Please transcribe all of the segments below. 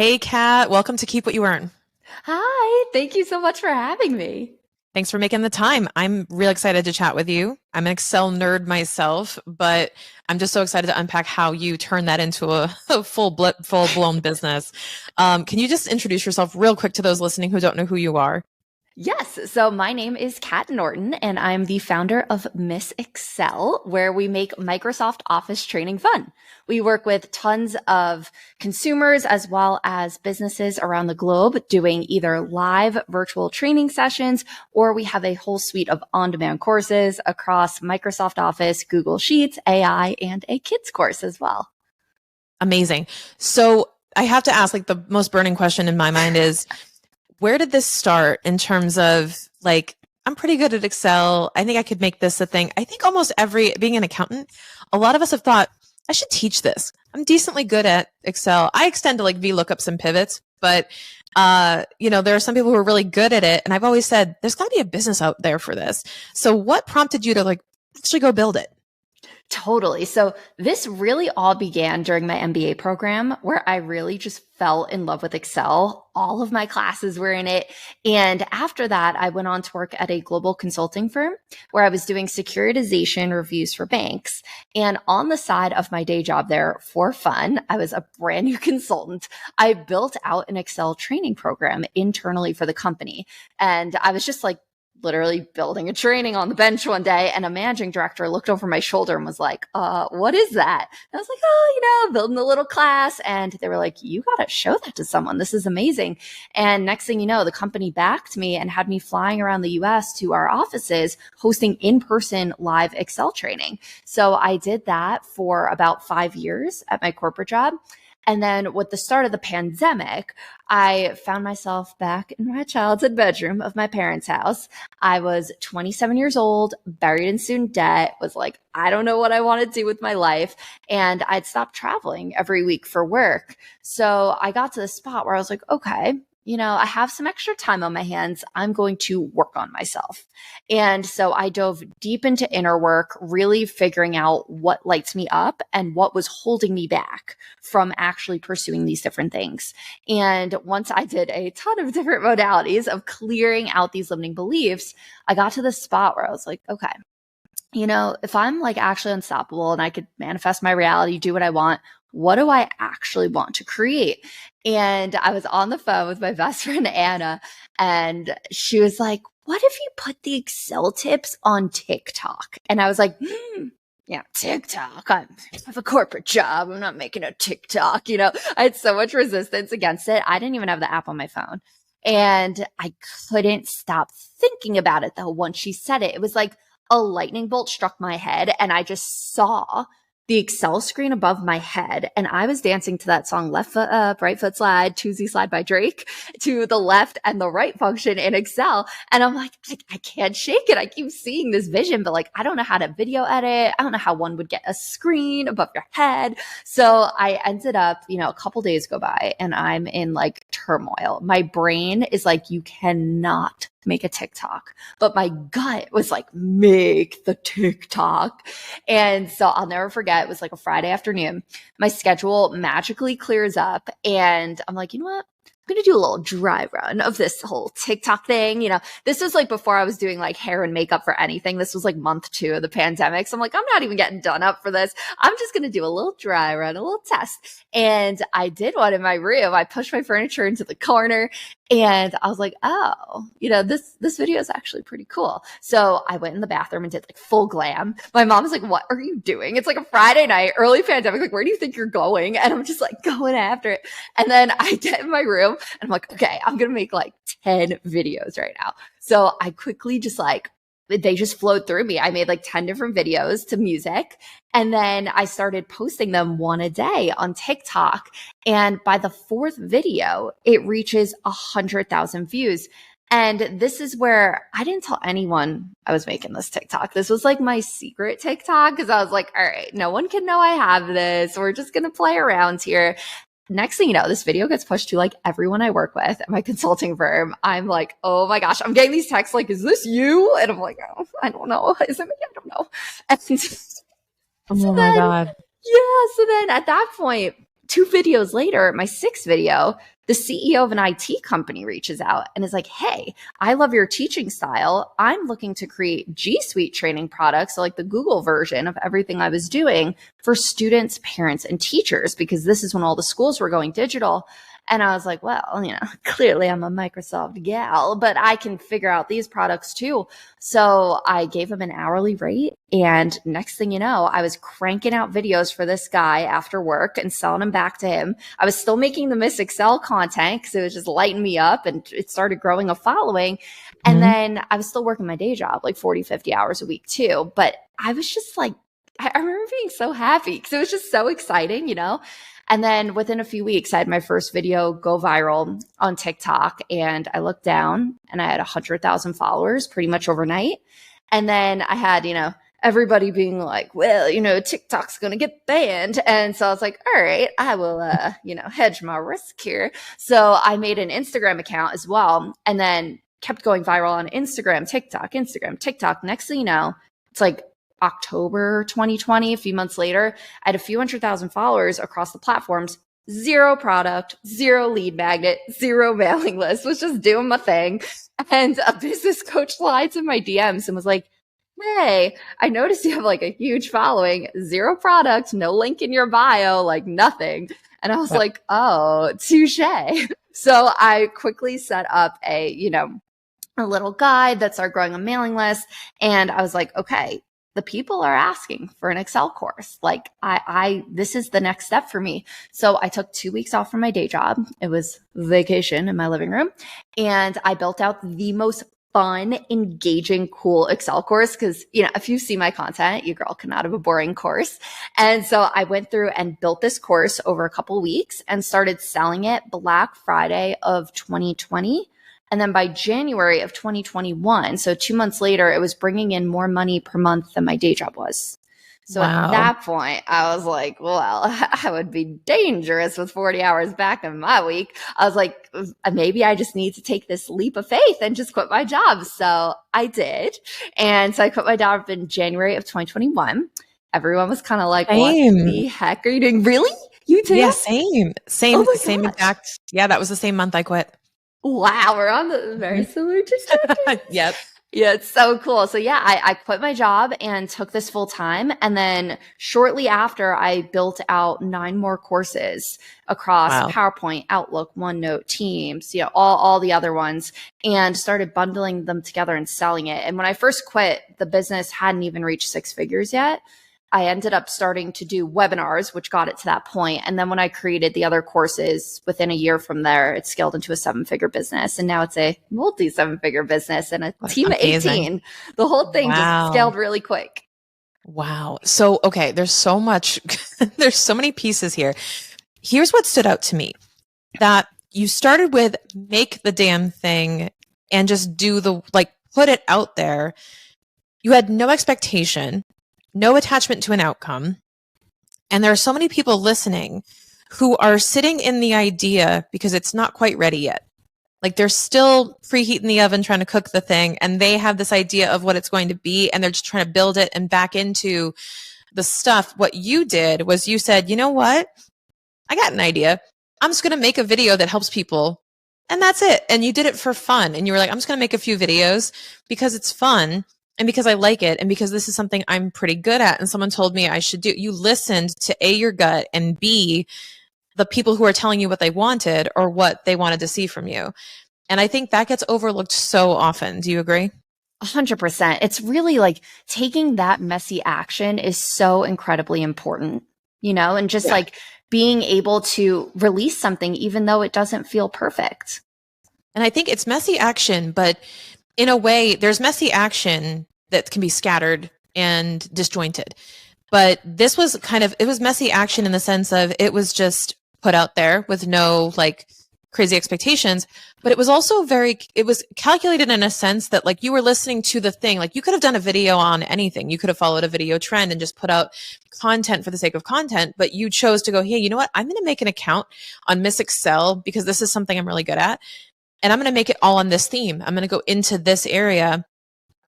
Hey, Kat, welcome to Keep What You Earn. Hi, thank you so much for having me. Thanks for making the time. I'm real excited to chat with you. I'm an Excel nerd myself, but I'm just so excited to unpack how you turn that into a full-blown business. Can you just introduce yourself real quick to those listening who don't know who you are? Yes, so my name is Kat Norton, and I'm the founder of Miss Excel, where we make Microsoft Office training fun. We work with tons of consumers as well as businesses around the globe doing either live virtual training sessions, or we have a whole suite of on-demand courses across Microsoft Office, Google Sheets, AI, and a kids course as well. Amazing. So I have to ask, like, the most burning question in my mind is, where did this start in terms of, like, I'm pretty good at Excel. I think I could make this a thing. I think almost being an accountant, a lot of us have thought, I should teach this. I'm decently good at Excel. I extend to like VLOOKUPs and pivots, but there are some people who are really good at it. And I've always said, there's got to be a business out there for this. So what prompted you to like actually go build it? Totally. So this really all began during my MBA program where I really just fell in love with Excel. All of my classes were in it. And after that, I went on to work at a global consulting firm where I was doing securitization reviews for banks. And on the side of my day job there for fun, I was a brand new consultant. I built out an Excel training program internally for the company. And I was just like, literally building a training on the bench one day, and a managing director looked over my shoulder and was like, what is that? And I was like, building a little class. And they were like, you got to show that to someone. This is amazing. And next thing you know, the company backed me and had me flying around the US to our offices, hosting in-person live Excel training. So I did that for about 5 years at my corporate job. And then with the start of the pandemic, I found myself back in my childhood bedroom of my parents' house. I was 27 years old, buried in student debt, was like, I don't know what I want to do with my life. And I'd stopped traveling every week for work. So I got to the spot where I was like, okay, I have some extra time on my hands. I'm going to work on myself. And so I dove deep into inner work, really figuring out what lights me up and what was holding me back from actually pursuing these different things. And once I did a ton of different modalities of clearing out these limiting beliefs, I got to the spot where I was like, okay, if I'm like actually unstoppable and I could manifest my reality, do what I want, what do I actually want to create? And I was on the phone with my best friend, Anna, and she was like, what if you put the Excel tips on TikTok? And I was like, yeah, TikTok. I have a corporate job. I'm not making a TikTok. I had so much resistance against it. I didn't even have the app on my phone. And I couldn't stop thinking about it though. Once she said it, it was like a lightning bolt struck my head, and I just saw the Excel screen above my head. And I was dancing to that song, Left Foot Up, Right Foot Slide, Tuesday Slide by Drake, to the left and the right function in Excel. And I'm like, I can't shake it. I keep seeing this vision, but like, I don't know how to video edit. I don't know how one would get a screen above your head. So I ended up, a couple days go by and I'm in like turmoil. My brain is like, you cannot make a TikTok. But my gut was like, make the TikTok. And so I'll never forget, it was like a Friday afternoon. My schedule magically clears up and I'm like, you know what? I'm going to do a little dry run of this whole TikTok thing. This was like before I was doing like hair and makeup for anything. This was like month 2 of the pandemic. So I'm like, I'm not even getting done up for this. I'm just going to do a little dry run, a little test. And I did one in my room. I pushed my furniture into the corner and I was like, oh, this video is actually pretty cool. So I went in the bathroom and did like full glam. My mom was like, what are you doing? It's like a Friday night, early pandemic. Like, where do you think you're going? And I'm just like going after it. And then I get in my room and I'm like, okay, I'm going to make like 10 videos right now. So I quickly just like, they just flowed through me. I made like 10 different videos to music. And then I started posting them one a day on TikTok. And by the 4th video, it reaches 100,000 views. And this is where I didn't tell anyone I was making this TikTok. This was like my secret TikTok because I was like, all right, no one can know I have this. We're just going to play around here. Next thing you know, this video gets pushed to like everyone I work with at my consulting firm. I'm like, oh my gosh, I'm getting these texts like, is this you? And I'm like, oh, I don't know. Is it me? I don't know. And Oh my God. so then at that point, 2 videos later, my 6th video, the CEO of an IT company reaches out and is like, hey, I love your teaching style. I'm looking to create G Suite training products, so like the Google version of everything I was doing for students, parents, and teachers, because this is when all the schools were going digital. And I was like, well, clearly I'm a Microsoft gal, but I can figure out these products too. So I gave him an hourly rate. And next thing you know, I was cranking out videos for this guy after work and selling them back to him. I was still making the Miss Excel content because it was just lighting me up, and it started growing a following. And then I was still working my day job, like 40, 50 hours a week too. But I was just like, I remember being so happy because it was just so exciting, And then within a few weeks, I had my first video go viral on TikTok, and I looked down and I had 100,000 followers pretty much overnight. And then I had, everybody being like, well, TikTok's going to get banned. And so I was like, all right, I will, hedge my risk here. So I made an Instagram account as well, and then kept going viral on Instagram, TikTok. Next thing you know, it's like October 2020, a few months later, I had a few 100,000 followers across the platforms, 0 product, 0 lead magnet, 0 mailing list, was just doing my thing. And a business coach slides in my DMs and was like, hey, I noticed you have like a huge following, 0 product, no link in your bio, like nothing. And I was like, oh, touche. So I quickly set up a little guide that started growing a mailing list. And I was like, okay, the people are asking for an Excel course. Like this is the next step for me. So I took 2 weeks off from my day job. It was vacation in my living room. And I built out the most fun, engaging, cool Excel course. Cause if you see my content, your girl cannot have a boring course. And so I went through and built this course over a couple of weeks and started selling it Black Friday of 2020. And then by January of 2021, so 2 months later, it was bringing in more money per month than my day job was. So At that point, I was like, well, I would be dangerous with 40 hours back in my week. I was like, maybe I just need to take this leap of faith and just quit my job. So I did. And so I quit my job in January of 2021. Everyone was kind of like, what the heck are you doing? Really? You too? Yeah, same exact. Yeah, that was the same month I quit. Wow, we're on the very similar trajectory. Yep. Yeah, it's so cool. So yeah, I quit my job and took this full time. And then shortly after, I built out 9 more courses across PowerPoint, Outlook, OneNote, Teams, all the other ones, and started bundling them together and selling it. And when I first quit, the business hadn't even reached 6 figures yet. I ended up starting to do webinars, which got it to that point. And then when I created the other courses within a year from there, it scaled into a 7-figure business. And now it's a multi 7-figure business and a team of 18. The whole thing just scaled really quick. Wow. So, okay, there's so much, there's so many pieces here. Here's what stood out to me, that you started with make the damn thing and just put it out there. You had no expectation, no attachment to an outcome. And there are so many people listening who are sitting in the idea because it's not quite ready yet. Like they're still preheating the oven, trying to cook the thing. And they have this idea of what it's going to be. And they're just trying to build it and back into the stuff. What you did was you said, you know what? I got an idea. I'm just going to make a video that helps people. And that's it. And you did it for fun. And you were like, I'm just going to make a few videos because it's fun. And because I like it, and because this is something I'm pretty good at, and someone told me I should do. You listened to A, your gut, and B, the people who are telling you what they wanted or what they wanted to see from you. And I think that gets overlooked so often. Do you agree? 100%. It's really like taking that messy action is so incredibly important, and just like being able to release something even though it doesn't feel perfect. And I think it's messy action, but in a way, there's messy action that can be scattered and disjointed. But this was it was messy action in the sense of it was just put out there with no crazy expectations, but it was also it was calculated in a sense that you were listening to the thing. You could have done a video on anything. You could have followed a video trend and just put out content for the sake of content, but you chose to go, hey, you know what? I'm going to make an account on Miss Excel because this is something I'm really good at. And I'm going to make it all on this theme. I'm going to go into this area.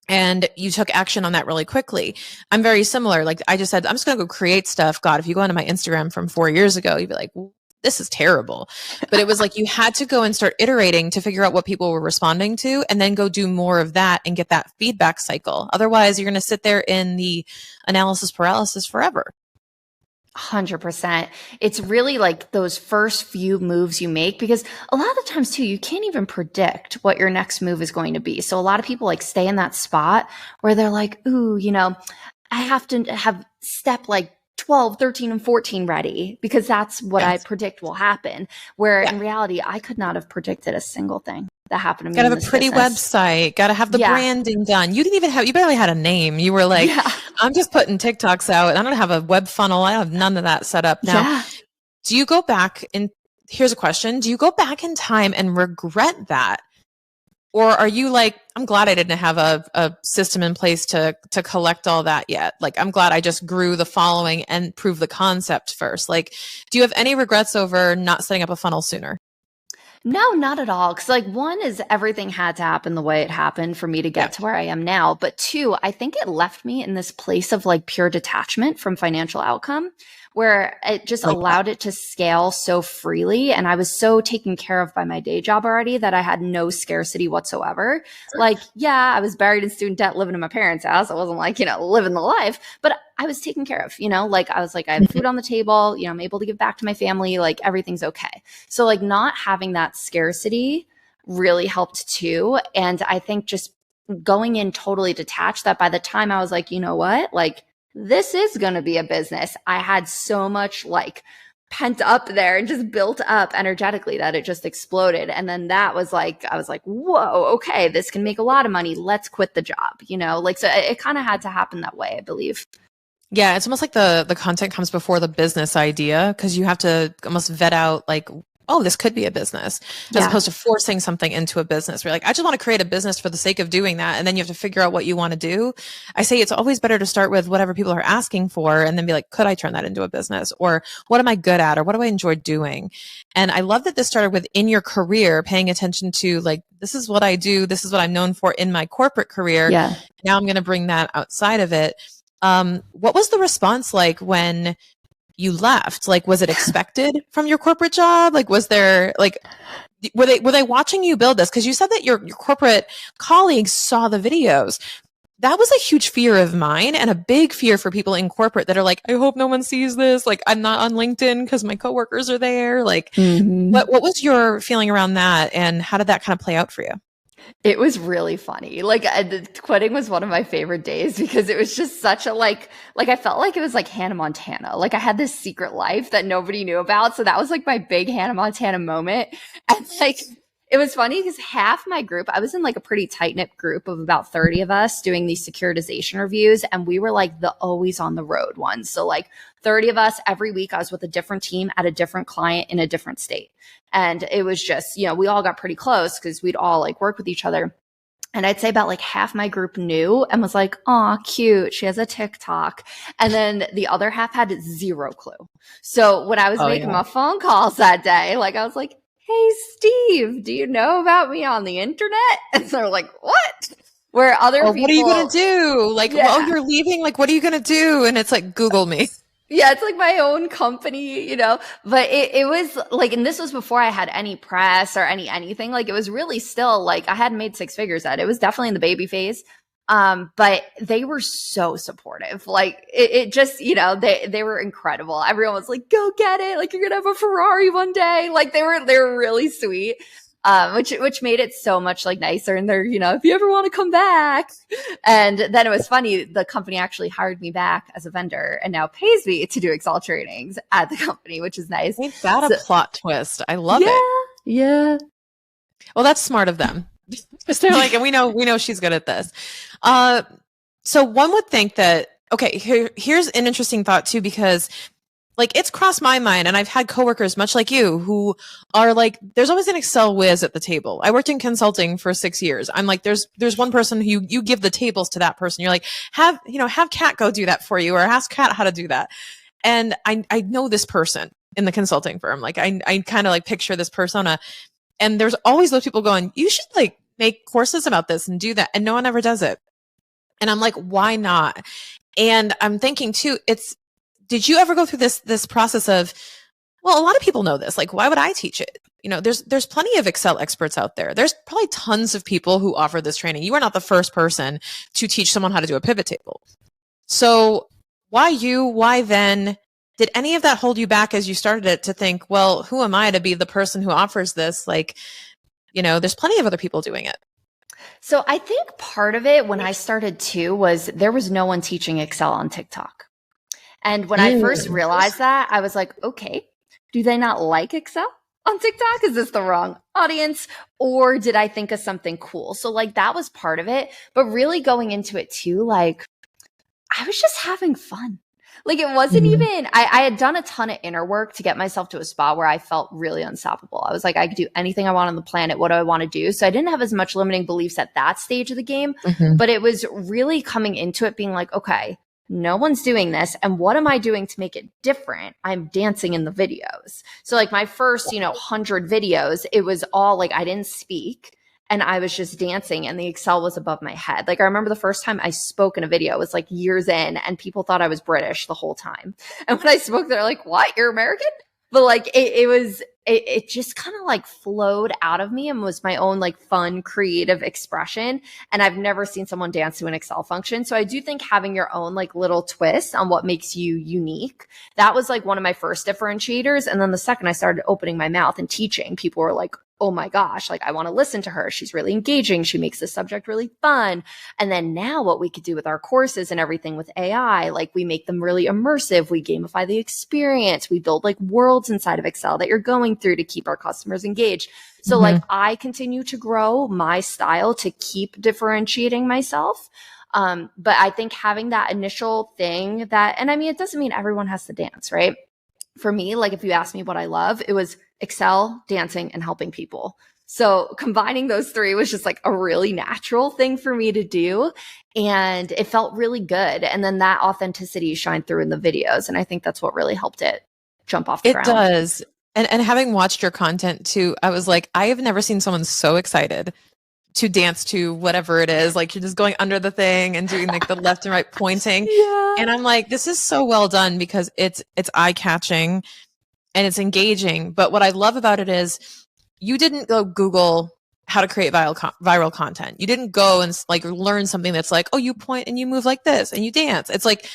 and you took action on that really quickly. I'm very similar. Like I just said, I'm just going to go create stuff. God, if you go onto my Instagram from 4 years ago, you'd be like, this is terrible. But it was like you had to go and start iterating to figure out what people were responding to and then go do more of that and get that feedback cycle. Otherwise, you're going to sit there in the analysis paralysis forever. 100%. It's really like those first few moves you make, because a lot of the times too, you can't even predict what your next move is going to be. So a lot of people like stay in that spot where they're like, ooh, I have to have step like 12, 13, and 14 ready because that's what I predict will happen. Where in reality, I could not have predicted a single thing that happened to me. Gotta have a pretty website, gotta have the branding done. You didn't even have, you barely had a name. You were like, I'm just putting TikToks out and I don't have a web funnel. I don't have none of that set up. Now, do you go back and here's a question. Do you go back in time and regret that? Or are you like, I'm glad I didn't have a system in place to collect all that yet. Like, I'm glad I just grew the following and proved the concept first. Like, do you have any regrets over not setting up a funnel sooner? No, not at all. Because like one is everything had to happen the way it happened for me to get to where I am now. But two, I think it left me in this place of like pure detachment from financial outcome, where it just allowed it to scale so freely. And I was so taken care of by my day job already that I had no scarcity whatsoever. Like, I was buried in student debt living in my parents' house. I wasn't like, living the life, but I was taken care of, like I was like, I have food on the table, I'm able to give back to my family, like everything's okay. So like not having that scarcity really helped too. And I think just going in totally detached, that by the time I was like, you know what, like, this is going to be a business. I had so much like pent up there and just built up energetically that it just exploded. And then that was like, I was like, whoa, okay, this can make a lot of money. Let's quit the job, like, so it kind of had to happen that way, I believe. Yeah. It's almost like the content comes before the business idea, because you have to almost vet out like, oh, this could be a business, as opposed to forcing something into a business. We're like, I just want to create a business for the sake of doing that. And then you have to figure out what you want to do. I say it's always better to start with whatever people are asking for and then be like, could I turn that into a business? Or what am I good at? Or what do I enjoy doing? And I love that this started with in your career, paying attention to like, this is what I do. This is what I'm known for in my corporate career. Yeah. Now I'm going to bring that outside of it. What was the response like when you left? Like, was it expected from your corporate job? Like, was there like, were they watching you build this? Cause you said that your corporate colleagues saw the videos. That was a huge fear of mine and a big fear for people in corporate that are like, I hope no one sees this. Like, I'm not on LinkedIn cause my coworkers are there. Like, what was your feeling around that? And how did that kind of play out for you? It was really funny. Like quitting was one of my favorite days because it was just such a like I felt like it was like Hannah Montana. Like I had this secret life that nobody knew about. So that was like my big Hannah Montana moment. And like it was funny because half my group, I was in like a pretty tight knit group of about 30 of us doing these securitization reviews. And we were like the always on the road ones. So like 30 of us every week, I was with a different team at a different client in a different state. And it was just, we all got pretty close because we'd all like work with each other. And I'd say about like half my group knew and was like, "Aw, cute. She has a TikTok." And then the other half had zero clue. So when I was making my phone calls that day, like I was like, "Hey, Steve, do you know about me on the internet?" And so they're like, "What?" Where other people, what are you going to do? Like, oh, you're leaving. Like, what are you going to do? And it's like, Google me. Yeah, it's like my own company, but it was like, and this was before I had any press or anything. Like it was really still like I hadn't made six figures yet. It was definitely in the baby phase. But they were so supportive. Like it just, they were incredible. Everyone was like, "Go get it. Like you're going to have a Ferrari one day." Like they were really sweet. Which made it so much like nicer. And they're, if you ever want to come back. And then it was funny. The company actually hired me back as a vendor and now pays me to do Excel trainings at the company, which is nice. Ain't that a plot twist? I love it. Yeah. Well, that's smart of them. They're like, and we know she's good at this. So one would think that, okay, here's an interesting thought too, because like it's crossed my mind, and I've had coworkers much like you who are like, there's always an Excel whiz at the table. I worked in consulting for 6 years. I'm like, there's one person who you give the tables to that person. You're like, have Kat go do that for you, or ask Kat how to do that. And I know this person in the consulting firm. Like I kind of like picture this persona, and there's always those people going, you should like make courses about this and do that. And no one ever does it. And I'm like, why not? And I'm thinking too, did you ever go through this process of, well, a lot of people know this. Like, why would I teach it? You know, there's plenty of Excel experts out there. There's probably tons of people who offer this training. You are not the first person to teach someone how to do a pivot table. So why you? Why then? Did any of that hold you back as you started it to think, well, who am I to be the person who offers this? Like, you know, there's plenty of other people doing it. So I think part of it when I started too was there was no one teaching Excel on TikTok. And when I first realized that, I was like, okay, do they not like Excel on TikTok? Is this the wrong audience? Or did I think of something cool? So like that was part of it. But really going into it too, like I was just having fun. Like it wasn't even, I had done a ton of inner work to get myself to a spot where I felt really unstoppable. I was like, I could do anything I want on the planet. What do I want to do? So I didn't have as much limiting beliefs at that stage of the game, but it was really coming into it being like, okay, no one's doing this. And what am I doing to make it different? I'm dancing in the videos. So like my first, 100 videos, it was all like, I didn't speak. And I was just dancing and the Excel was above my head. Like I remember the first time I spoke in a video, it was like years in and people thought I was British the whole time. And when I spoke, they're like, what? You're American? But like it just kind of like flowed out of me and was my own like fun, creative expression. And I've never seen someone dance to an Excel function. So I do think having your own like little twist on what makes you unique, that was like one of my first differentiators. And then the second I started opening my mouth and teaching, people were like, oh my gosh, like I want to listen to her. She's really engaging. She makes the subject really fun. And then now what we could do with our courses and everything with AI, like we make them really immersive. We gamify the experience. We build like worlds inside of Excel that you're going through to keep our customers engaged. So like I continue to grow my style to keep differentiating myself. But I think having that initial thing that, and I mean, it doesn't mean everyone has to dance, right? For me, like if you ask me what I love, it was Excel, dancing, and helping people. So combining those three was just like a really natural thing for me to do. And it felt really good. And then that authenticity shined through in the videos. And I think that's what really helped it jump off the ground. It does. And having watched your content too, I was like, I have never seen someone so excited to dance to whatever it is. Like you're just going under the thing and doing like the left and right pointing. Yeah. And I'm like, this is so well done because it's eye catching and it's engaging. But what I love about it is you didn't go Google how to create viral content. You didn't go and like learn something that's like, oh, you point and you move like this and you dance. It's like,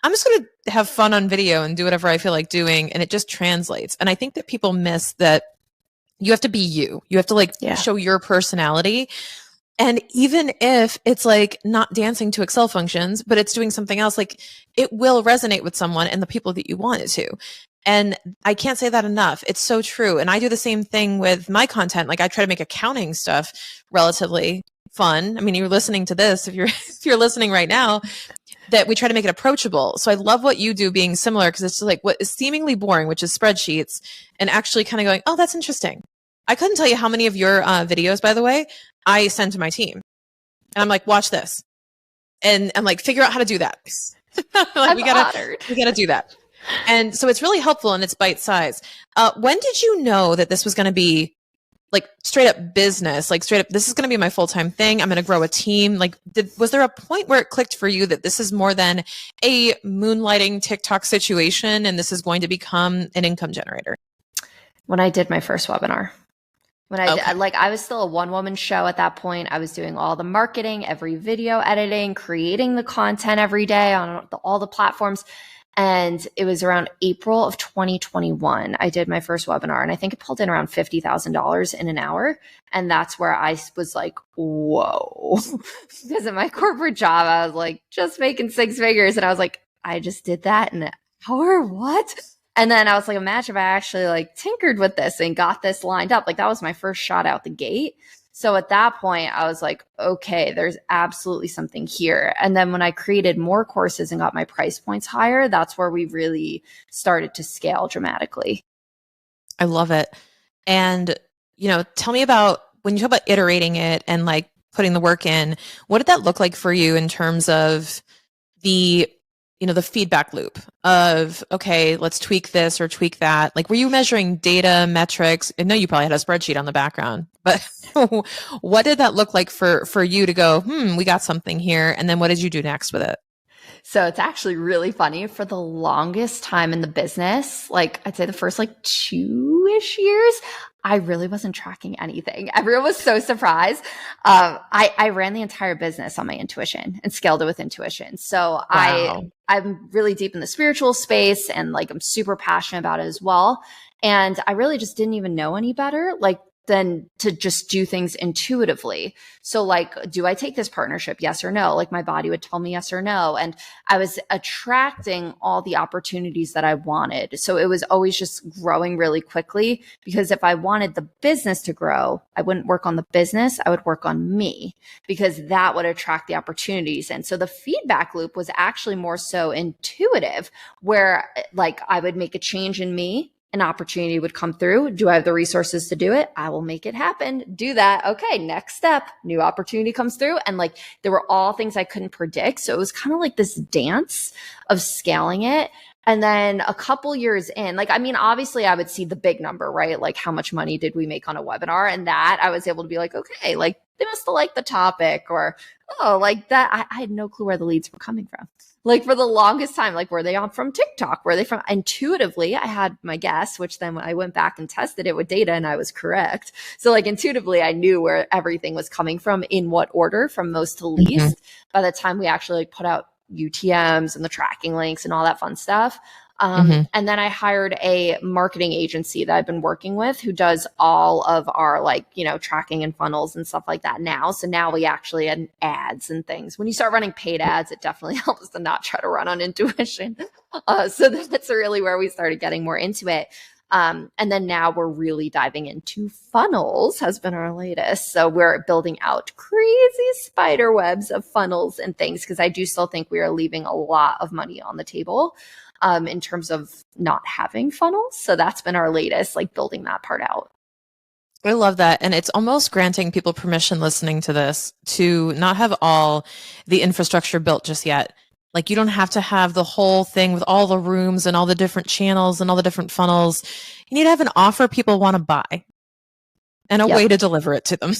I'm just going to have fun on video and do whatever I feel like doing. And it just translates. And I think that people miss that you have to be you. You have to like show your personality. And even if it's like not dancing to Excel functions, but it's doing something else, like it will resonate with someone and the people that you want it to. And I can't say that enough. It's so true. And I do the same thing with my content. Like I try to make accounting stuff relatively fun. I mean, you're listening to this, if you're listening right now, that we try to make it approachable. So I love what you do being similar because it's just like what is seemingly boring, which is spreadsheets, and actually kind of going, oh, that's interesting. I couldn't tell you how many of your videos, by the way, I send to my team. And I'm like, watch this. And I'm like, figure out how to do that. Like, we gotta do that. And so it's really helpful and it's bite size. When did you know that this was going to be like straight up business, like straight up, this is going to be my full-time thing. I'm going to grow a team. Like, was there a point where it clicked for you that this is more than a moonlighting TikTok situation and this is going to become an income generator? When I did my first webinar, I was still a one-woman show at that point. I was doing all the marketing, every video editing, creating the content every day on all the platforms. And it was around April of 2021. I did my first webinar and I think it pulled in around $50,000 in an hour. And that's where I was like, whoa, because at my corporate job, I was like just making six figures. And I was like, I just did that in an hour. What? And then I was like, imagine if I actually like tinkered with this and got this lined up. Like that was my first shot out the gate. So at that point, I was like, okay, there's absolutely something here. And then when I created more courses and got my price points higher, that's where we really started to scale dramatically. I love it. And, tell me about when you talk about iterating it and like putting the work in, what did that look like for you in terms of the the feedback loop of, okay, let's tweak this or tweak that? Like, were you measuring data, metrics? I know you probably had a spreadsheet on the background, but what did that look like for you to go, we got something here? And then what did you do next with it? So it's actually really funny. For the longest time in the business, like I'd say the first like 2-ish years, I really wasn't tracking anything. Everyone was so surprised. I ran the entire business on my intuition and scaled it with intuition. So Wow. I'm really deep in the spiritual space, and like I'm super passionate about it as well. And I really just didn't even know any better. Like, than to just do things intuitively. So like, do I take this partnership? Yes or no? Like my body would tell me yes or no. And I was attracting all the opportunities that I wanted. So it was always just growing really quickly, because if I wanted the business to grow, I wouldn't work on the business. I would work on me, because that would attract the opportunities. And so the feedback loop was actually more so intuitive, where like I would make a change in me, an opportunity would come through. Do I have the resources to do it? I will make it happen. Do that. Okay. Next step, new opportunity comes through. And like, there were all things I couldn't predict. So it was kind of like this dance of scaling it. And then a couple years in, like, I mean, obviously I would see the big number, right? Like, how much money did we make on a webinar? And that I was able to be like, okay, like they must have liked the topic, or, oh, like that. I had no clue where the leads were coming from. Like for the longest time, like, were they on from TikTok? Were they from? Intuitively, I had my guess, which then when I went back and tested it with data, and I was correct. So like intuitively, I knew where everything was coming from, in what order, from most to least. By the time we actually like put out UTMs and the tracking links and all that fun stuff. And then I hired a marketing agency that I've been working with, who does all of our like, tracking and funnels and stuff like that now. So now we actually had ads and things. When you start running paid ads, it definitely helps to not try to run on intuition. So that's really where we started getting more into it. And then now we're really diving into funnels, has been our latest. So we're building out crazy spider webs of funnels and things, because I do still think we are leaving a lot of money on the table in terms of not having funnels. So that's been our latest, like building that part out. I love that. And it's almost granting people permission listening to this to not have all the infrastructure built just yet. Like, you don't have to have the whole thing with all the rooms and all the different channels and all the different funnels. You need to have an offer people want to buy, and a way to deliver it to them.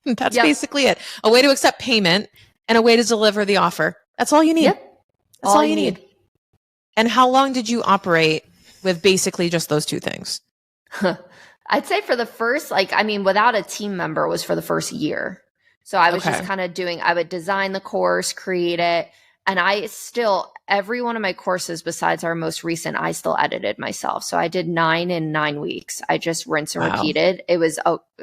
That's basically it. A way to accept payment and a way to deliver the offer. That's all you need. That's all you need. And how long did you operate with basically just those two things? I'd say for the first, without a team member, was for the first year. So I was just kind of I would design the course, create it. And every one of my courses besides our most recent, I still edited myself. So I did 9 in 9 weeks. I just rinse and repeated. It was,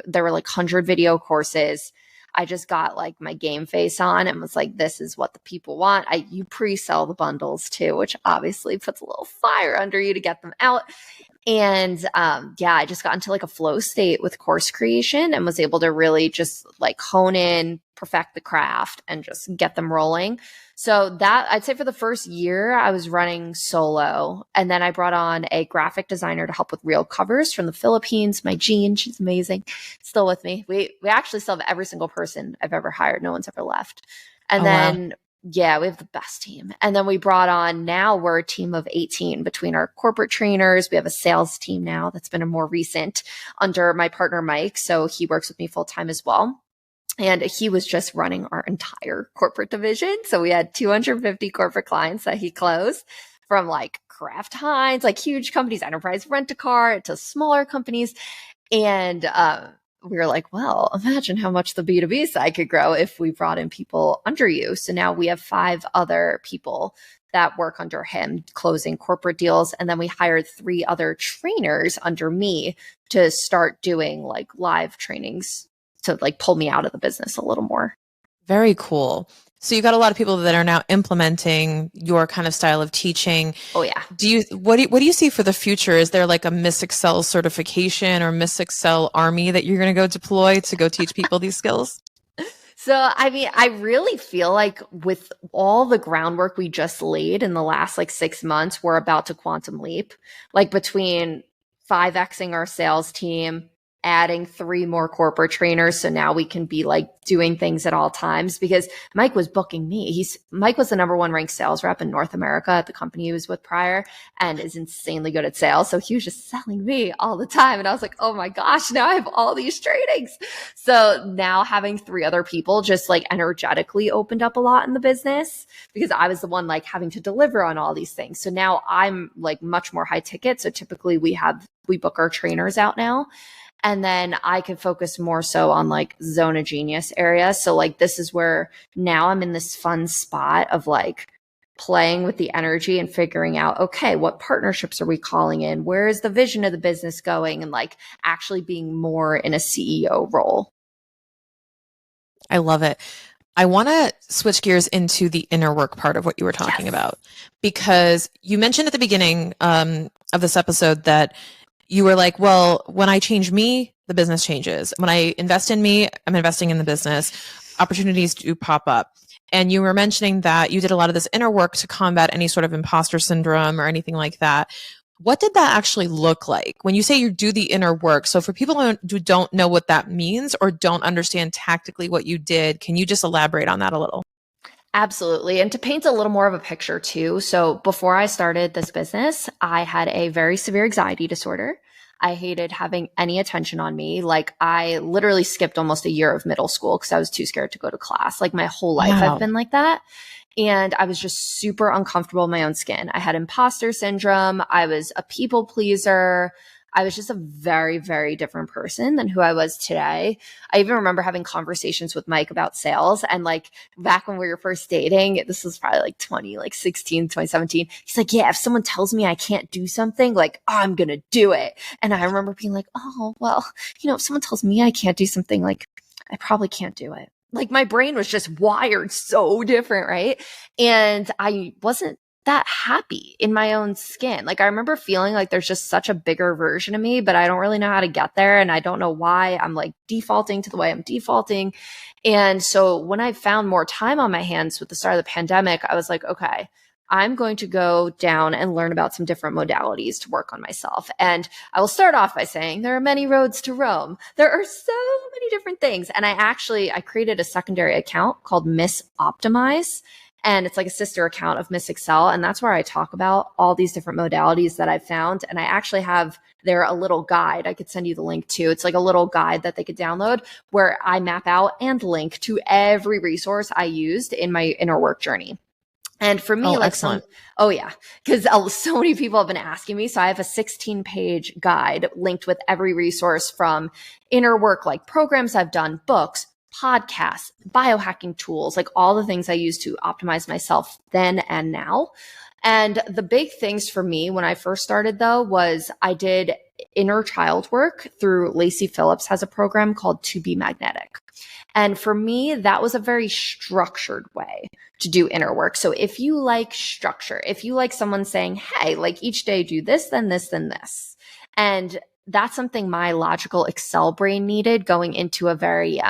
there were like 100 video courses. I just got like my game face on and was like, this is what the people want. You pre-sell the bundles too, which obviously puts a little fire under you to get them out. And I just got into like a flow state with course creation, and was able to really just like hone in, perfect the craft, and just get them rolling. So that, I'd say for the first year, I was running solo. And then I brought on a graphic designer to help with reel covers from the Philippines. My Jean, she's amazing. Still with me. We actually still have every single person I've ever hired. No one's ever left. And then we have the best team. And then we brought on, now we're a team of 18 between our corporate trainers. We have a sales team now that's been a more recent, under my partner, Mike. So he works with me full time as well. And he was just running our entire corporate division. So we had 250 corporate clients that he closed, from like Kraft Heinz, like huge companies, Enterprise Rent-A-Car, to smaller companies. And we were like, well, imagine how much the B2B side could grow if we brought in people under you. So now we have 5 other people that work under him, closing corporate deals. And then we hired 3 other trainers under me to start doing like live trainings to like pull me out of the business a little more. Very cool. So you got a lot of people that are now implementing your kind of style of teaching. Oh yeah. What do you see for the future? Is there like a Miss Excel certification or Miss Excel army that you're going to go deploy to go teach people these skills? So, I really feel like with all the groundwork we just laid in the last like 6 months, we're about to quantum leap, like between 5xing our sales team, adding 3 more corporate trainers. So now we can be like doing things at all times, because Mike was booking me. Mike was the number 1 ranked sales rep in North America at the company he was with prior, and is insanely good at sales. So he was just selling me all the time. And I was like, oh my gosh, now I have all these trainings. So now having 3 other people just like energetically opened up a lot in the business, because I was the one like having to deliver on all these things. So now I'm like much more high ticket. So typically we book our trainers out now. And then I could focus more so on like zone of genius area. So like, this is where now I'm in this fun spot of like playing with the energy and figuring out, okay, what partnerships are we calling in? Where is the vision of the business going? And like actually being more in a CEO role. I love it. I want to switch gears into the inner work part of what you were talking about, because you mentioned at the beginning of this episode that you were like, well, when I change me, the business changes. When I invest in me, I'm investing in the business. Opportunities do pop up. And you were mentioning that you did a lot of this inner work to combat any sort of imposter syndrome or anything like that. What did that actually look like when you say you do the inner work? So for people who don't know what that means or don't understand tactically what you did, can you just elaborate on that a little? Absolutely. And to paint a little more of a picture too. So before I started this business, I had a very severe anxiety disorder. I hated having any attention on me. Like I literally skipped almost a year of middle school because I was too scared to go to class. Like my whole life I've been like that. And I was just super uncomfortable in my own skin. I had imposter syndrome. I was a people pleaser. I was just a very, very different person than who I was today. I even remember having conversations with Mike about sales. And like back when we were first dating, this was probably like 2017. He's like, yeah, if someone tells me I can't do something, like, oh, I'm going to do it. And I remember being like, oh, well, if someone tells me I can't do something, like I probably can't do it. Like my brain was just wired so different, right? And I wasn't that happy in my own skin. Like I remember feeling like there's just such a bigger version of me, but I don't really know how to get there. And I don't know why I'm like defaulting to the way I'm defaulting. And so when I found more time on my hands with the start of the pandemic, I was like, okay, I'm going to go down and learn about some different modalities to work on myself. And I will start off by saying there are many roads to Rome. There are so many different things. And I created a secondary account called Miss Optimize. And it's like a sister account of Miss Excel. And that's where I talk about all these different modalities that I've found. And I actually have there a little guide. I could send you the link to. It's like a little guide that they could download where I map out and link to every resource I used in my inner work journey. And for me, excellent. because so many people have been asking me. So I have a 16-page guide linked with every resource from inner work, like programs I've done, books, podcasts, biohacking tools, like all the things I use to optimize myself then and now. And the big things for me when I first started though was I did inner child work through Lacey Phillips has a program called To Be Magnetic. And for me, that was a very structured way to do inner work. So if you like structure, if you like someone saying, hey, like each day do this, then this, then this. And that's something my logical Excel brain needed going into a very,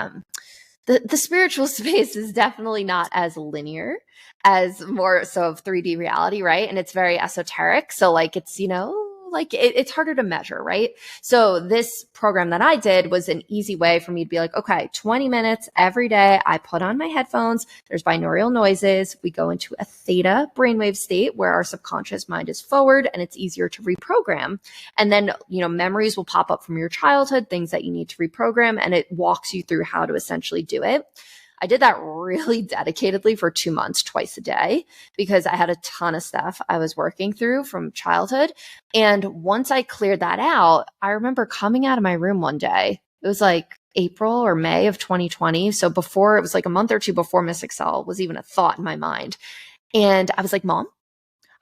the spiritual space is definitely not as linear as more so of 3D reality, right? And it's very esoteric. So like it's, it's harder to measure, right? So this program that I did was an easy way for me to be like, okay, 20 minutes every day. I put on my headphones. There's binaural noises. We go into a theta brainwave state where our subconscious mind is forward and it's easier to reprogram. And then, memories will pop up from your childhood, things that you need to reprogram, and it walks you through how to essentially do it. I did that really dedicatedly for 2 months, twice a day, because I had a ton of stuff I was working through from childhood. And once I cleared that out, I remember coming out of my room one day. It was like April or May of 2020. So it was like a month or two before Miss Excel was even a thought in my mind. And I was like, Mom,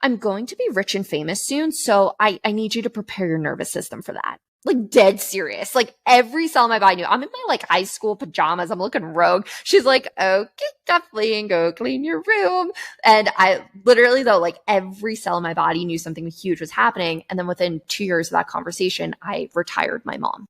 I'm going to be rich and famous soon. So I need you to prepare your nervous system for that. Like dead serious. Like every cell in my body knew. I'm in my like high school pajamas. I'm looking rogue. She's like, okay, Kathleen, go clean your room. And I literally though, like every cell in my body knew something huge was happening. And then within 2 years of that conversation, I retired my mom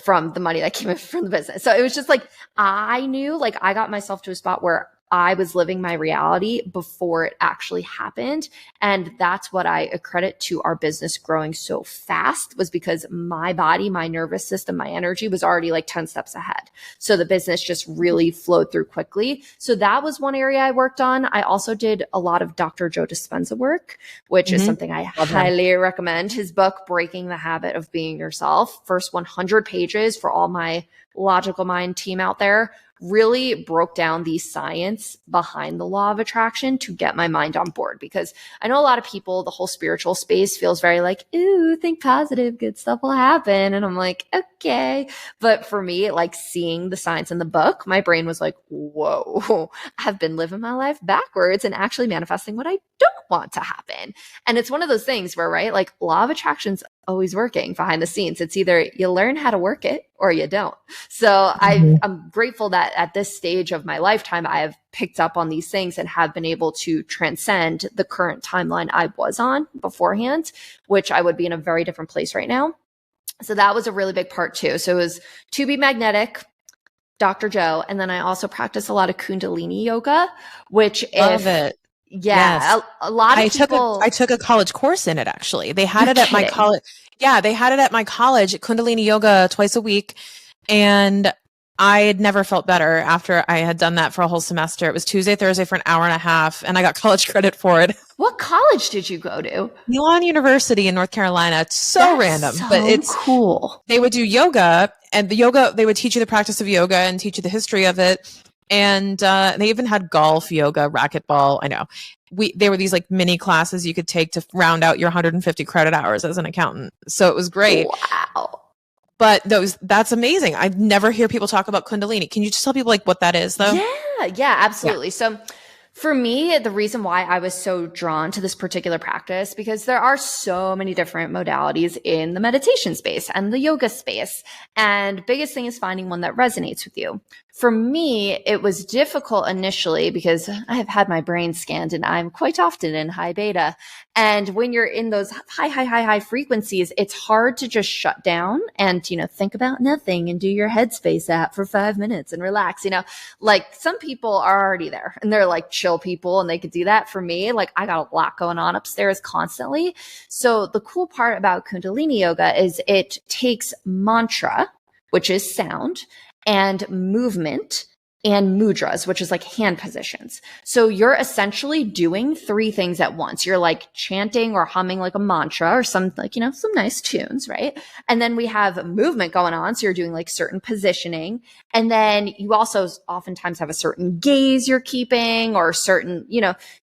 from the money that came in from the business. So it was just like, I knew like I got myself to a spot where I was living my reality before it actually happened. And that's what I accredit to our business growing so fast, was because my body, my nervous system, my energy was already like 10 steps ahead. So the business just really flowed through quickly. So that was one area I worked on. I also did a lot of Dr. Joe Dispenza work, which is something I highly recommend. His book, Breaking the Habit of Being Yourself, first 100 pages for all my logical mind team out there, really broke down the science behind the law of attraction to get my mind on board. Because I know a lot of people, the whole spiritual space feels very like, ooh, think positive, good stuff will happen. And I'm like, okay. But for me, like seeing the science in the book, my brain was like, whoa, I've been living my life backwards and actually manifesting what I don't want to happen. And it's one of those things where, right, like law of attraction's always working behind the scenes. It's either you learn how to work it or you don't. So I'm grateful that at this stage of my lifetime, I have picked up on these things and have been able to transcend the current timeline I was on beforehand, which I would be in a very different place right now. So that was a really big part too. So it was to be magnetic, Dr. Joe. And then I also practice a lot of Kundalini yoga, which Love it. Yeah, Yes. a lot of people. I took a college course in it, actually. They had it at my college. Yeah, they had it at my college, Kundalini yoga twice a week. And I had never felt better after I had done that for a whole semester. It was Tuesday, Thursday for an hour and a half, and I got college credit for it. What college did you go to? Elon University in North Carolina. It's so That's random, so but it's cool. They would do yoga, and the yoga, they would teach you the practice of yoga and teach you the history of it. And they even had golf, yoga, racquetball. I know. They were these like mini classes you could take to round out your 150 credit hours as an accountant. So it was great. Wow. But that's amazing. I never hear people talk about Kundalini. Can you just tell people like what that is though? Yeah, absolutely. Yeah. So for me, the reason why I was so drawn to this particular practice, because there are so many different modalities in the meditation space and the yoga space. And biggest thing is finding one that resonates with you. For me, it was difficult initially because I have had my brain scanned and I'm quite often in high beta. And when you're in those high frequencies, it's hard to just shut down and, think about nothing and do your Headspace app for 5 minutes and relax. Like some people are already there and they're like chill people and they could do that. For me, like I got a lot going on upstairs constantly. So the cool part about Kundalini yoga is it takes mantra, which is sound, and movement and mudras, which is like hand positions. So you're essentially doing 3 things at once. You're like chanting or humming like a mantra or some like, some nice tunes, right? And then we have movement going on. So you're doing like certain positioning. And then you also oftentimes have a certain gaze you're keeping or certain,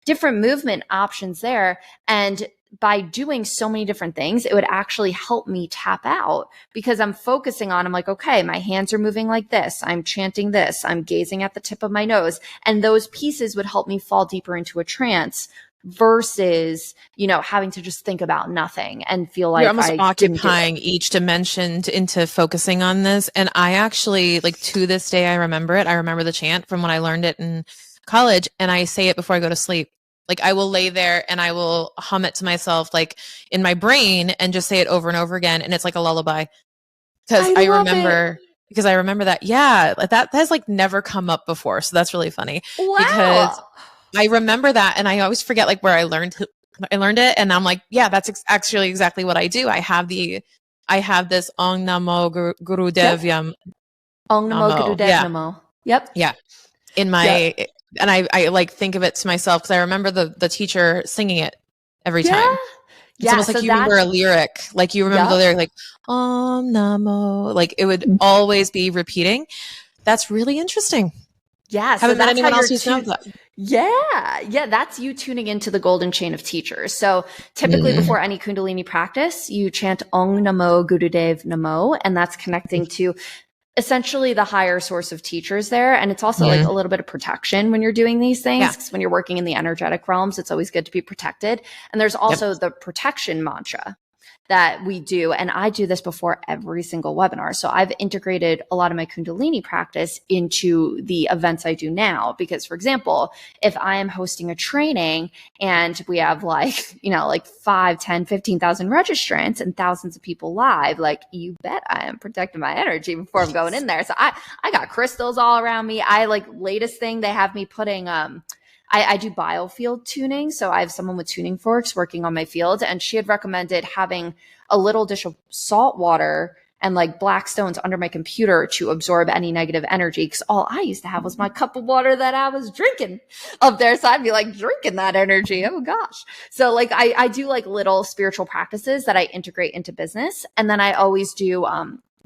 different movement options there. And by doing so many different things, it would actually help me tap out because I'm focusing on, I'm like, okay, my hands are moving like this. I'm chanting this. I'm gazing at the tip of my nose. And those pieces would help me fall deeper into a trance versus, having to just think about nothing and feel like you're almost occupying each dimension into focusing on this. And I actually, like to this day, I remember it. I remember the chant from when I learned it in college and I say it before I go to sleep. Like I will lay there and I will hum it to myself, like in my brain and just say it over and over again. And it's like a lullaby because I remember that. Yeah. That has like never come up before. So that's really funny because I remember that. And I always forget like where I learned it. And I'm like, yeah, that's actually exactly what I do. I have this Ong Namo Guru Dev Yam. Ong Namo Guru Dev Namo. Yep. Yeah. In my, and I like think of it to myself because I remember the teacher singing it every time. It's almost like you remember a lyric, like you remember the lyric, like Om Namo, like it would always be repeating. That's really interesting. Yeah. Haven't met anyone else who's known that. Yeah. That's you tuning into the golden chain of teachers. So typically before any Kundalini practice, you chant Ong Namo Gurudev Namo, and that's connecting to essentially the higher source of teachers there. And it's also like a little bit of protection when you're doing these things. Because when you're working in the energetic realms, it's always good to be protected. And there's also the protection mantra. that we do. And I do this before every single webinar. So I've integrated a lot of my Kundalini practice into the events I do now. Because for example, if I am hosting a training and we have like, you know, like 5, 10, 15,000 registrants and thousands of people live, like you bet I am protecting my energy before I'm going in there. So I got crystals all around me. I like latest thing they have me putting, I do biofield tuning. So I have someone with tuning forks working on my field, and she had recommended having a little dish of salt water and like black stones under my computer to absorb any negative energy. Because all I used to have was my cup of water that I was drinking up there. So I'd be like drinking that energy. Oh gosh. So like I do like little spiritual practices that I integrate into business. And then I always do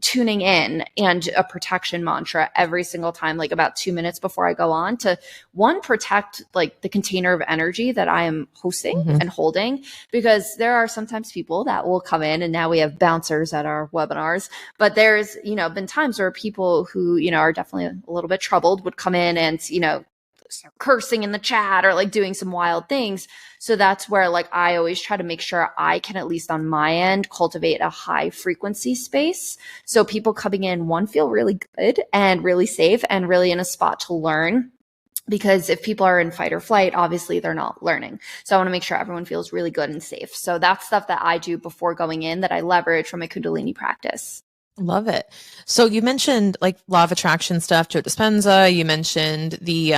tuning in and a protection mantra every single time, like about 2 minutes before I go on, to one, protect like the container of energy that I am hosting and holding, because there are sometimes people that will come in, and now we have bouncers at our webinars, but there's, you know, been times where people who, you know, are definitely a little bit troubled would come in and, you know, start cursing in the chat or like doing some wild things. So that's where like I always try to make sure I can, at least on my end, cultivate a high frequency space. So people coming in, one, feel really good and really safe and really in a spot to learn. Because if people are in fight or flight, obviously they're not learning. So I want to make sure everyone feels really good and safe. So that's stuff that I do before going in that I leverage from my Kundalini practice. Love it. So you mentioned like law of attraction stuff, Joe Dispenza. You mentioned the,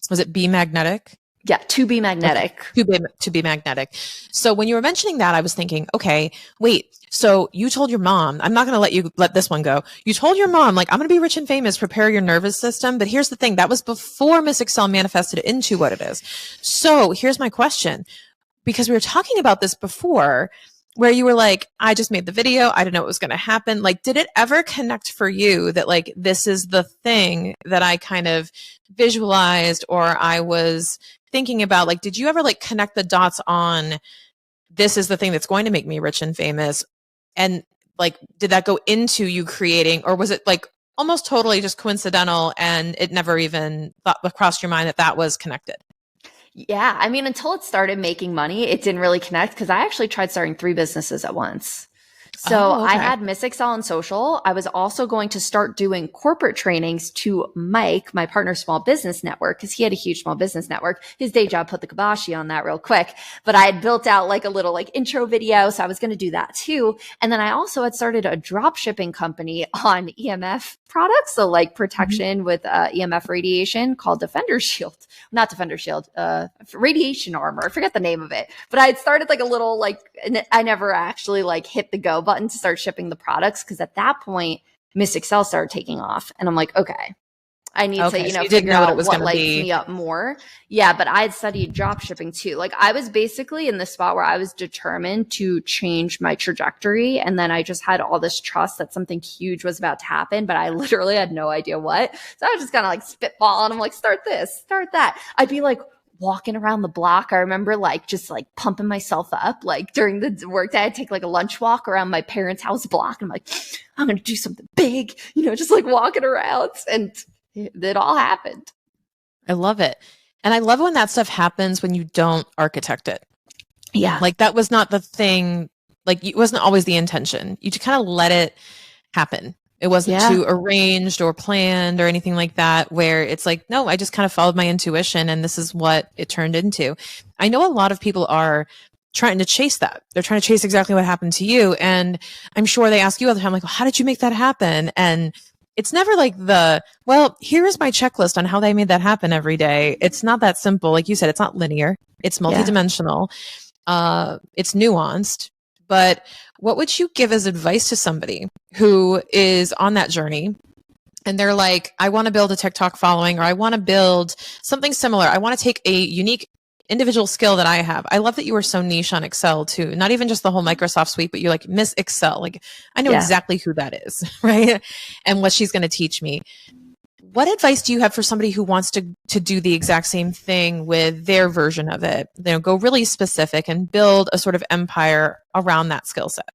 was it Be Magnetic? Yeah, to be magnetic. Okay. To be magnetic. So when you were mentioning that, I was thinking, okay, wait, so you told your mom, I'm not going to let this one go. You told your mom, like, I'm going to be rich and famous, prepare your nervous system. But here's the thing, that was before Miss Excel manifested into what it is. So here's my question, because we were talking about this before, where you were like, I just made the video, I didn't know what was going to happen. Like, did it ever connect for you that like, this is the thing that I kind of visualized, or I was thinking about? Like, did you ever like connect the dots on, this is the thing that's going to make me rich and famous? And like, did that go into you creating, or was it like almost totally just coincidental and it never even crossed your mind that that was connected? Yeah. I mean, until it started making money, it didn't really connect, because I actually tried starting 3 businesses at once. So I had Miss Excel on social. I was also going to start doing corporate trainings to Mike, my partner's small business network, because he had a huge small business network. His day job put the kibosh on that real quick. But I had built out like a little like intro video. So I was going to do that too. And then I also had started a drop shipping company on EMF products. So like protection with EMF radiation, called Defender Shield, not Defender Shield, radiation armor. I forget the name of it, but I had started like a little, like, and I never actually like hit the go button to start shipping the products. Cause at that point, Miss Excel started taking off, and I'm like, okay, I need to, you know, figure out what lights me up more. Yeah. But I had studied drop shipping too. Like I was basically in the spot where I was determined to change my trajectory. And then I just had all this trust that something huge was about to happen, but I literally had no idea what. So I was just kind of like spitballing. I'm like, start this, start that. I'd be like walking around the block. I remember like just like pumping myself up, like during the workday, I'd take like a lunch walk around my parents' house block. And I'm like, I'm going to do something big, you know, just like walking around. And it all happened. I love it. And I love when that stuff happens when you don't architect it. Yeah. Like that was not the thing. Like it wasn't always the intention. You just kind of let it happen. It wasn't too arranged or planned or anything like that, where it's like, no, I just kind of followed my intuition and this is what it turned into. I know a lot of people are trying to chase that. They're trying to chase exactly what happened to you. And I'm sure they ask you all the time, like, well, how did you make that happen? And it's never like well, here is my checklist on how they made that happen every day. It's not that simple. Like you said, it's not linear. It's multidimensional. It's nuanced. But what would you give as advice to somebody who is on that journey and they're like, I want to build a TikTok following, or I want to build something similar. I want to take a unique individual skill that I have. I love that you were so niche on Excel too. Not even just the whole Microsoft suite, but you're like Miss Excel. Like I know exactly who that is, right? And what she's going to teach me. What advice do you have for somebody who wants to do the exact same thing with their version of it? You know, go really specific and build a sort of empire around that skill set.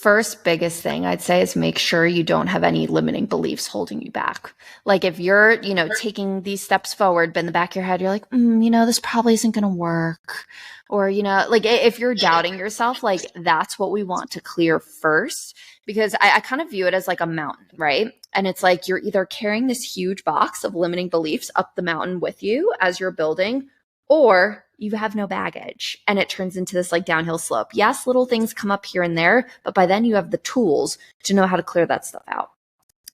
First biggest thing I'd say is make sure you don't have any limiting beliefs holding you back. Like if you're, taking these steps forward, but in the back of your head, you're like, this probably isn't going to work. Or, like if you're doubting yourself, like that's what we want to clear first, because I kind of view it as like a mountain, right? And it's like you're either carrying this huge box of limiting beliefs up the mountain with you as you're building, or you have no baggage and it turns into this like downhill slope. Yes, little things come up here and there, but by then you have the tools to know how to clear that stuff out.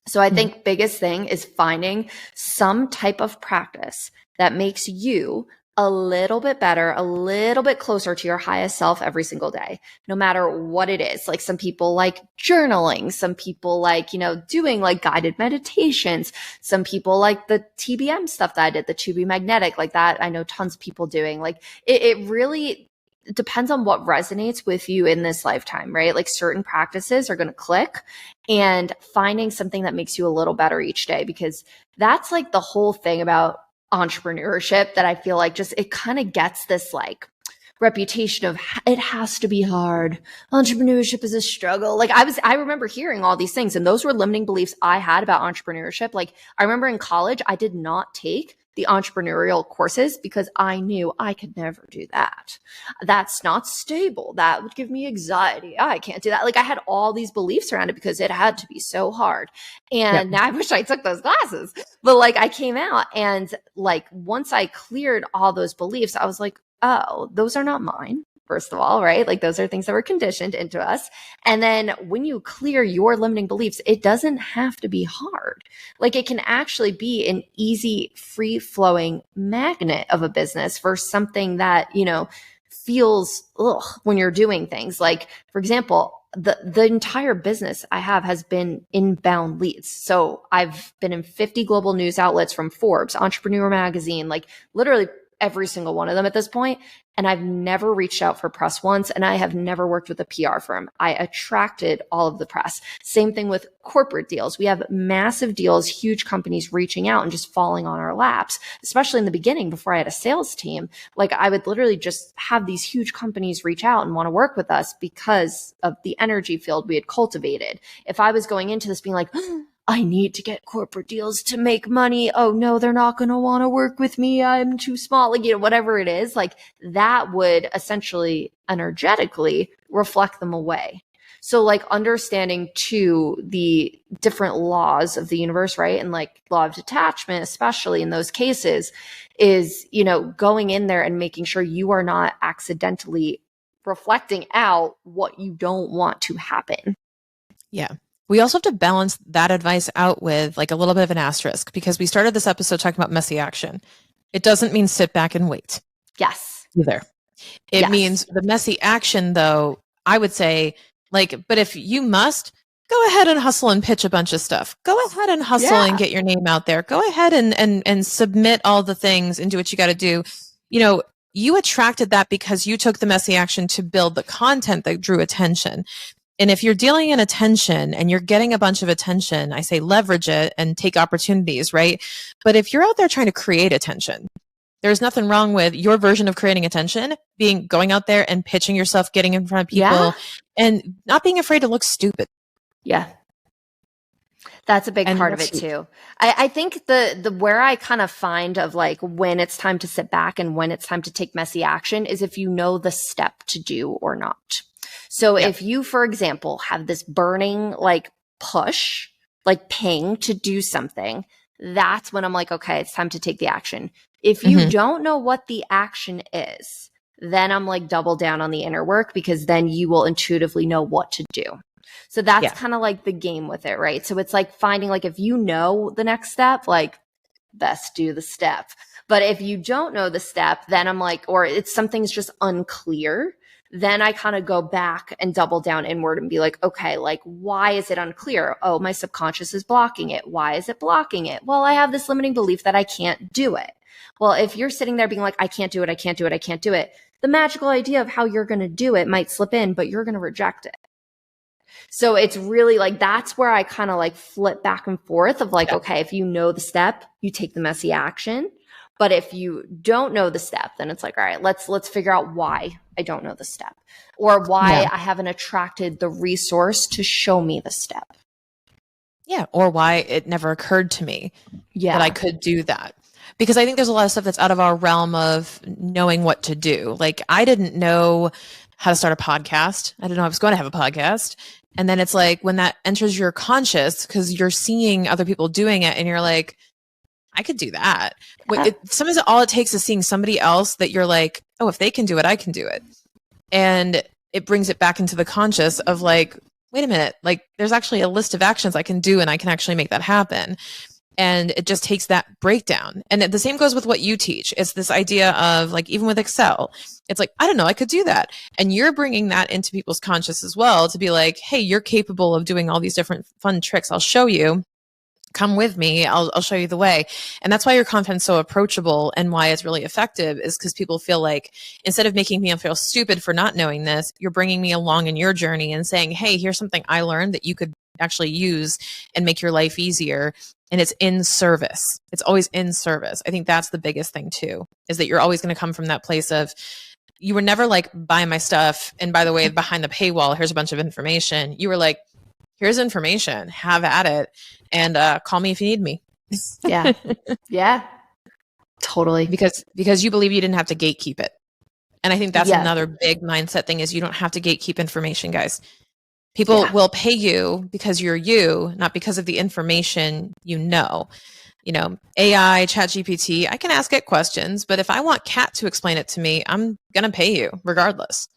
So I think biggest thing is finding some type of practice that makes you a little bit better, a little bit closer to your highest self every single day, no matter what it is. Like some people like journaling, some people like, doing like guided meditations, some people like the TBM stuff that I did, the To Be Magnetic, like that. I know tons of people doing. Like it really depends on what resonates with you in this lifetime, right? Like certain practices are going to click, and finding something that makes you a little better each day, because that's like the whole thing about entrepreneurship that I feel like just it kind of gets this like reputation of it has to be hard. Entrepreneurship is a struggle. Like I remember hearing all these things, and those were limiting beliefs I had about entrepreneurship. Like I remember in college, I did not take the entrepreneurial courses because I knew I could never do that. That's not stable. That would give me anxiety. I can't do that. Like I had all these beliefs around it because it had to be so hard. And now I wish I took those classes. But like I came out, and like once I cleared all those beliefs, I was like, oh, those are not mine. First of all, right? Like those are things that were conditioned into us. And then when you clear your limiting beliefs, it doesn't have to be hard. Like it can actually be an easy, free flowing magnet of a business for something that, feels when you're doing things. Like, for example, the entire business I have has been inbound leads. So I've been in 50 global news outlets, from Forbes, Entrepreneur Magazine, like literally every single one of them at this point. And I've never reached out for press once, and I have never worked with a PR firm. I attracted all of the press. Same thing with corporate deals. We have massive deals, huge companies reaching out and just falling on our laps, especially in the beginning before I had a sales team. Like I would literally just have these huge companies reach out and want to work with us because of the energy field we had cultivated. If I was going into this being like, I need to get corporate deals to make money. Oh no, they're not going to want to work with me. I'm too small. Like, whatever it is, like that would essentially energetically reflect them away. So like understanding too the different laws of the universe, right? And like law of detachment, especially in those cases, is, going in there and making sure you are not accidentally reflecting out what you don't want to happen. Yeah. We also have to balance that advice out with like a little bit of an asterisk, because we started this episode talking about messy action. It doesn't mean sit back and wait. Yes. Either. It means the messy action, though, I would say, like, but if you must, go ahead and hustle and pitch a bunch of stuff. Go ahead and hustle and get your name out there. Go ahead and submit all the things and do what you got to do. You attracted that because you took the messy action to build the content that drew attention. And if you're dealing in attention and you're getting a bunch of attention, I say leverage it and take opportunities, right? But if you're out there trying to create attention, there's nothing wrong with your version of creating attention being going out there and pitching yourself, getting in front of people, and not being afraid to look stupid. Yeah. That's a big part of it too. I think the where I kind of find of like when it's time to sit back and when it's time to take messy action is if you know the step to do or not. So if you, for example, have this burning like push, like ping to do something, that's when I'm like, okay, it's time to take the action. If you don't know what the action is, then I'm like double down on the inner work, because then you will intuitively know what to do. So that's kind of like the game with it, right? So it's like finding like if you know the next step, like best do the step. But if you don't know the step, then I'm like, or it's something's just unclear, then I kind of go back and double down inward and be like, okay, like, why is it unclear? Oh, my subconscious is blocking it. Why is it blocking it? Well, I have this limiting belief that I can't do it. Well, if you're sitting there being like, I can't do it, I can't do it, I can't do it, the magical idea of how you're going to do it might slip in, but you're going to reject it. So it's really like, that's where I kind of like flip back and forth of like, okay, if you know the step, you take the messy action. But if you don't know the step, then it's like, all right, let's figure out why I don't know the step, or why I haven't attracted the resource to show me the step. Yeah. Or why it never occurred to me that I could do that. Because I think there's a lot of stuff that's out of our realm of knowing what to do. Like, I didn't know how to start a podcast. I didn't know I was going to have a podcast. And then it's like when that enters your conscious, because you're seeing other people doing it and you're like, I could do that. Sometimes all it takes is seeing somebody else that you're like, oh, if they can do it, I can do it. And it brings it back into the conscious of like, wait a minute, like there's actually a list of actions I can do and I can actually make that happen. And it just takes that breakdown. And the same goes with what you teach. It's this idea of like, even with Excel, it's like, I don't know, I could do that. And you're bringing that into people's conscious as well to be like, hey, you're capable of doing all these different fun tricks. I'll show you. Come with me. I'll show you the way. And that's why your content's so approachable and why it's really effective is because people feel like instead of making me feel stupid for not knowing this, you're bringing me along in your journey and saying, hey, here's something I learned that you could actually use and make your life easier. And it's in service. It's always in service. I think that's the biggest thing too, is that you're always going to come from that place of you were never like, buy my stuff. And by the way, behind the paywall, here's a bunch of information. You were like, here's information, have at it. And call me if you need me. Yeah. Yeah. Totally. Because you believe you didn't have to gatekeep it. And I think that's another big mindset thing is you don't have to gatekeep information, guys. People will pay you because you're you, not because of the information you know. You know, AI, ChatGPT, I can ask it questions, but if I want Kat to explain it to me, I'm going to pay you regardless.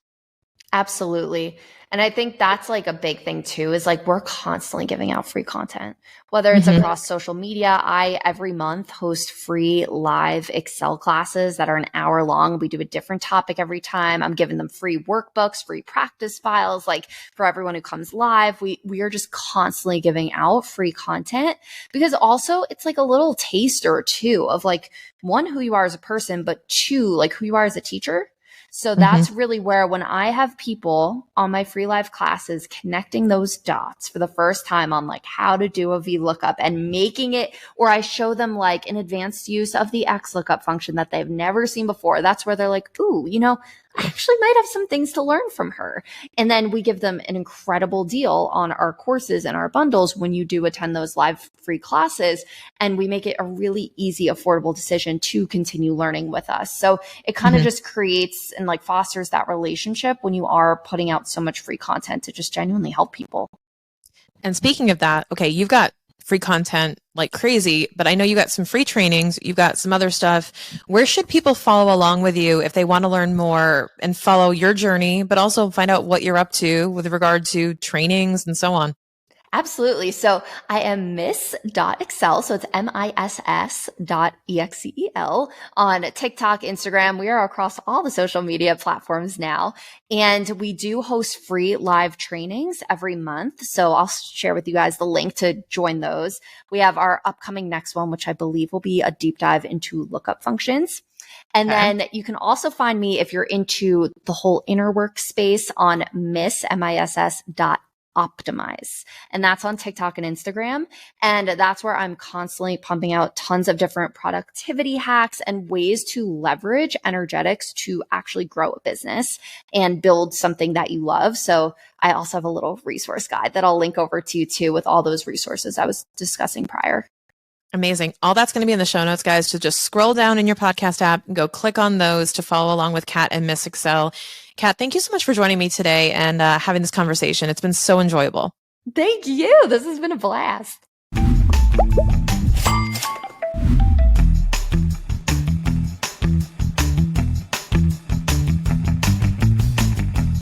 Absolutely. And I think that's like a big thing too, is like we're constantly giving out free content, whether it's across social media. I every month host free live Excel classes that are an hour long. We do a different topic every time. I'm giving them free workbooks, free practice files. Like for everyone who comes live, we are just constantly giving out free content because also it's like a little taster too of like one, who you are as a person, but two, like who you are as a teacher. So that's really where when I have people on my free live classes connecting those dots for the first time on like how to do a VLOOKUP and making it, or I show them like an advanced use of the XLOOKUP function that they've never seen before. That's where they're like, ooh, you know, I actually might have some things to learn from her. And then we give them an incredible deal on our courses and our bundles when you do attend those live free classes. And we make it a really easy, affordable decision to continue learning with us. So it kind of just creates and like fosters that relationship when you are putting out so much free content to just genuinely help people. And speaking of that, okay, you've got free content like crazy, but I know you got some free trainings, you've got some other stuff. Where should people follow along with you if they want to learn more and follow your journey, but also find out what you're up to with regard to trainings and so on? Absolutely. So I am miss.excel. So it's miss.excel on TikTok, Instagram. We are across all the social media platforms now. And we do host free live trainings every month. So I'll share with you guys the link to join those. We have our upcoming next one, which I believe will be a deep dive into lookup functions. And then you can also find me if you're into the whole inner work space on miss.optimize. And that's on TikTok and Instagram. And that's where I'm constantly pumping out tons of different productivity hacks and ways to leverage energetics to actually grow a business and build something that you love. So I also have a little resource guide that I'll link over to you too with all those resources I was discussing prior. Amazing. All that's going to be in the show notes, guys. So just scroll down in your podcast app and go click on those to follow along with Kat and Miss Excel. Kat, thank you so much for joining me today and having this conversation. It's been so enjoyable. Thank you. This has been a blast.